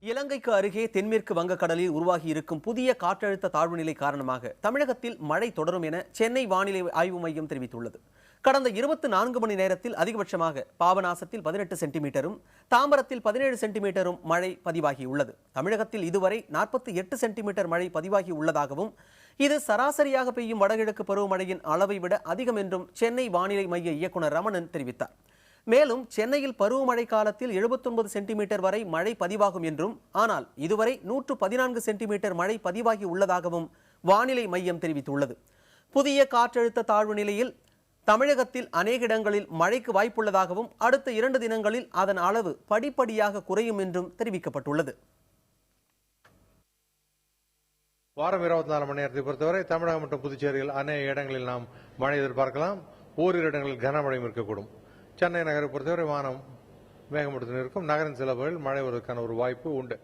இலங்கைக்கு அருகே தென்மேற்கு வங்கக்கடலில் உருவாகி இருக்கும் புதிய காற்றழுத்த தாழ்வு நிலை காரணமாக தமிழகத்தில் மழை தொடரும் என சென்னை வானிலை ஆய்வு மையம் தெரிவித்துள்ளது. கடந்த 24 மணி நேரத்தில் அதிகபட்சமாக பாபநாசத்தில் 18 சென்டிமீட்டரும் தாம்பரத்தில் 17 சென்டிமீட்டரும் மழை பதிவாகியுள்ளது. தமிழகத்தில் இதுவரை 48 சென்டிமீட்டர் மழை பதிவாகி உள்ளதாகவும் இது சராசரியாக பெய்யும் வடகிழக்கு பருவமழையின் அளவை விட அதிகம் என்றும் சென்னை வானிலை மைய இயக்குநர் ரமணன் தெரிவித்தார். மேலும் சென்னையில் பருவமழை காலத்தில் 79 சென்டிமீட்டர் வரை மழை பதிவாகும் என்றும் ஆனால் இதுவரை 114 சென்டிமீட்டர் மழை பதிவாகி உள்ளதாகவும் வானிலை மையம் தெரிவித்துள்ளது. புதிய காற்றழுத்த தாழ்வு நிலையில் தமிழகத்தில் அநேக இடங்களில் மழைக்கு வாய்ப்புள்ளதாகவும் அடுத்த 2 தினங்களில் அதன் அளவு படிப்படியாக குறையும் என்றும் தெரிவிக்கப்பட்டுள்ளது. வாரம் 24 மணி நேரத்தை பொறுத்தவரை தமிழகம் மற்றும் புதுச்சேரியில் அநேக இடங்களில் நாம் மழை எதிர்பார்க்கலாம். ஓரிரு இடங்களில் கனமழையும் இருக்கக்கூடும். சென்னை நகரை பொறுத்தவரை வானம் மேகமூட்டத்துடன் இருக்கும். நகரின் சில பகுதிகளில் மழை வருவதற்கான ஒரு வாய்ப்பு உண்டு.